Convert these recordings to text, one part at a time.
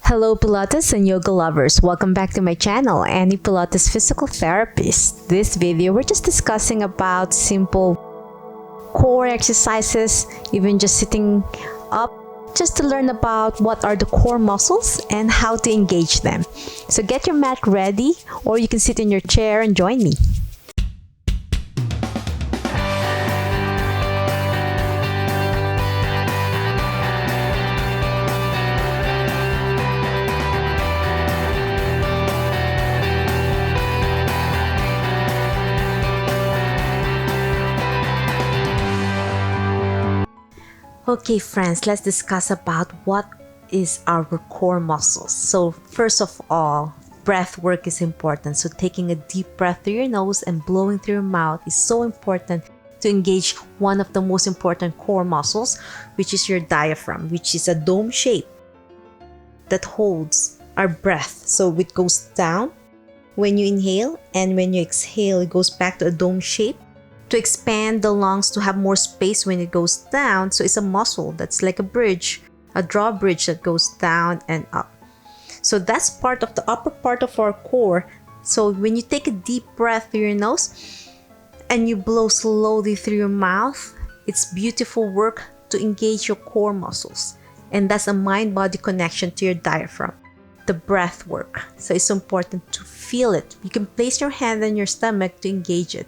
Hello Pilates and yoga lovers, welcome back to my channel, Annie Pilates Physical Therapist. This video we're just discussing about simple core exercises, even just sitting up, just to learn about what are the core muscles and how to engage them. So get your mat ready, or you can sit in your chair and join me. Okay friends, let's discuss about what is our core muscles. So first of all, breath work is important. So taking a deep breath through your nose and blowing through your mouth is so important to engage one of the most important core muscles, which is your diaphragm, which is a dome shape that holds our breath. So it goes down when you inhale, and when you exhale, it goes back to a dome shape to expand the lungs to have more space when it goes down. So it's a muscle that's like a bridge, a drawbridge that goes down and up. So that's part of the upper part of our core. So when you take a deep breath through your nose and you blow slowly through your mouth, it's beautiful work to engage your core muscles. And that's a mind-body connection to your diaphragm, the breath work. So it's important to feel it. You can place your hand on your stomach to engage it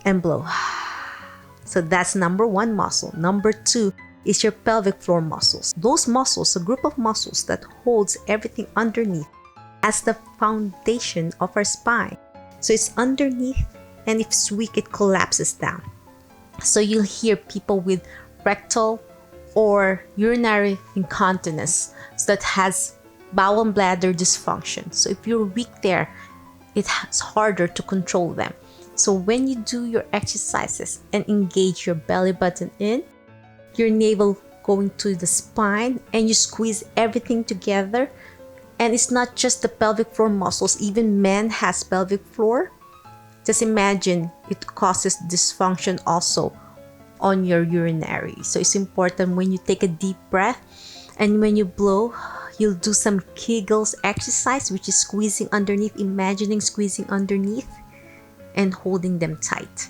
and blow. So that's number one muscle. Number two is your pelvic floor muscles. Those muscles, a group of muscles that holds everything underneath as the foundation of our spine. So it's underneath, and if it's weak, it collapses down. So you'll hear people with rectal or urinary incontinence that has bowel and bladder dysfunction. So if you're weak there, it's harder to control them. So when you do your exercises and engage your belly button in, your navel going to the spine, and you squeeze everything together, and it's not just the pelvic floor muscles, even men has pelvic floor. Just imagine it causes dysfunction also on your urinary. So it's important when you take a deep breath and when you blow, you'll do some Kegels exercise, which is squeezing underneath, imagining squeezing underneath and holding them tight.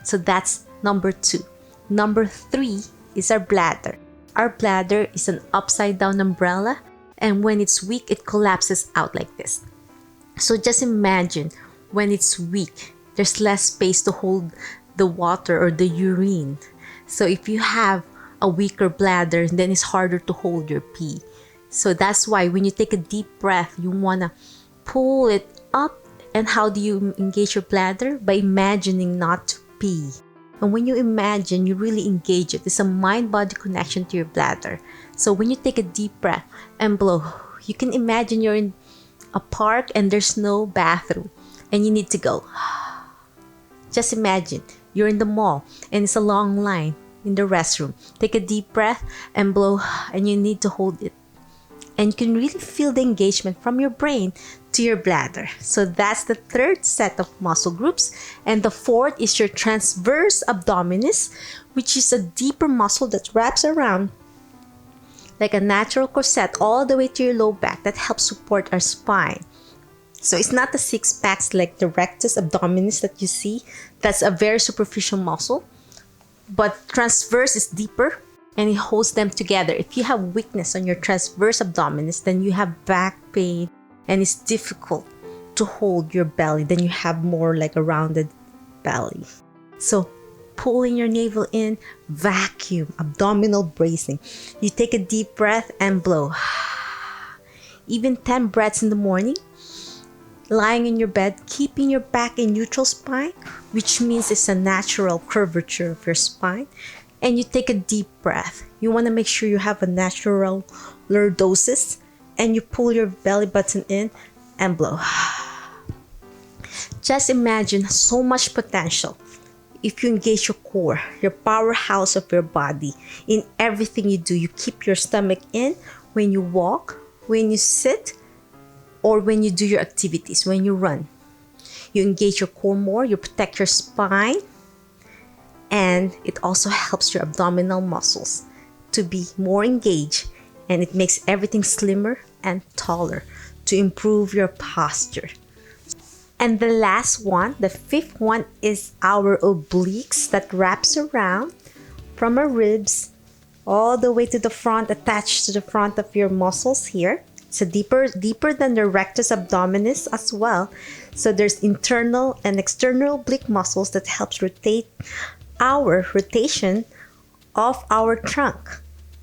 So that's number two. Number three is our bladder. Our bladder is an upside down umbrella, and when it's weak, it collapses out like this. So just imagine when it's weak, there's less space to hold the water or the urine. So if you have a weaker bladder, then it's harder to hold your pee. So that's why when you take a deep breath, you wanna pull it up. And how do you engage your bladder? By imagining not to pee. And when you imagine, you really engage it. It's a mind-body connection to your bladder. So when you take a deep breath and blow, you can imagine you're in a park and there's no bathroom and you need to go. Just imagine you're in the mall and it's a long line in the restroom. Take a deep breath and blow, and you need to hold it. And you can really feel the engagement from your brain to your bladder. So that's the third set of muscle groups. And the fourth is your transverse abdominis, which is a deeper muscle that wraps around like a natural corset all the way to your low back that helps support our spine. So it's not the six packs like the rectus abdominis that you see. That's a very superficial muscle. But transverse is deeper, and it holds them together. If you have weakness on your transverse abdominis, then you have back pain and it's difficult to hold your belly. Then you have more like a rounded belly. So pulling your navel in, vacuum, abdominal bracing. You take a deep breath and blow. Even 10 breaths in the morning, lying in your bed, keeping your back in neutral spine, which means it's a natural curvature of your spine. And you take a deep breath. You want to make sure you have a natural lordosis, and you pull your belly button in and blow. Just imagine so much potential if you engage your core, your powerhouse of your body. In everything you do, you keep your stomach in when you walk, when you sit, or when you do your activities, when you run. You engage your core more, you protect your spine, and it also helps your abdominal muscles to be more engaged and it makes everything slimmer and taller to improve your posture. And the last one, the fifth one, is our obliques that wraps around from our ribs all the way to the front, attached to the front of your muscles here. It's deeper than the rectus abdominis as well. So there's internal and external oblique muscles that helps rotation of our trunk.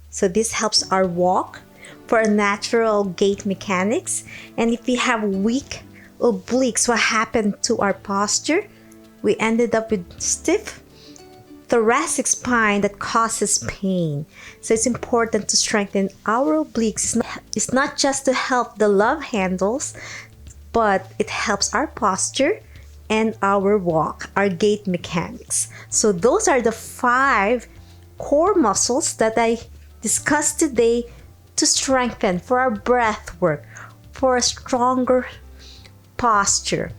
So this helps our walk for a natural gait mechanics. And if we have weak obliques, what happened to our posture? We ended up with stiff thoracic spine that causes pain. So it's important to strengthen our obliques. It's not just to help the love handles, but it helps our posture and our walk, our gait mechanics. So those are the 5 core muscles that I discussed today to strengthen for our breath work, for a stronger posture,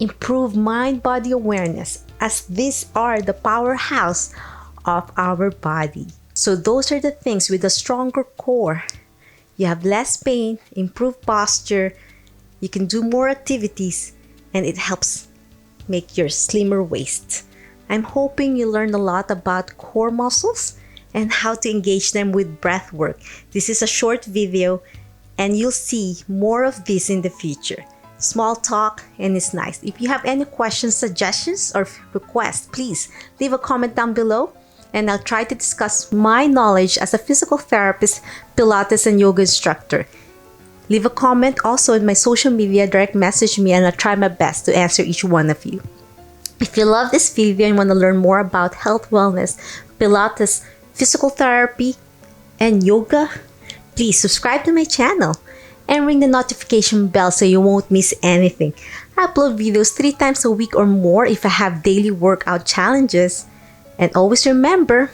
improve mind-body awareness, as these are the powerhouse of our body. So those are the things with a stronger core. You have less pain, improved posture, you can do more activities, and it helps make your slimmer waist. I'm hoping you learned a lot about core muscles and how to engage them with breath work. This is a short video, and you'll see more of this in the future. Small talk, and it's nice. If you have any questions, suggestions, or requests, please leave a comment down below, and I'll try to discuss my knowledge as a physical therapist, Pilates, and yoga instructor. Leave a comment also in my social media, direct message me, and I'll try my best to answer each one of you. If you love this video and want to learn more about health, wellness, Pilates, physical therapy, and yoga, please subscribe to my channel and ring the notification bell so you won't miss anything. I upload videos 3 times a week or more if I have daily workout challenges. And always remember,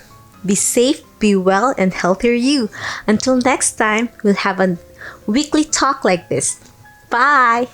be safe, be well, and healthier you. Until next time, we'll have a weekly talk like this. Bye!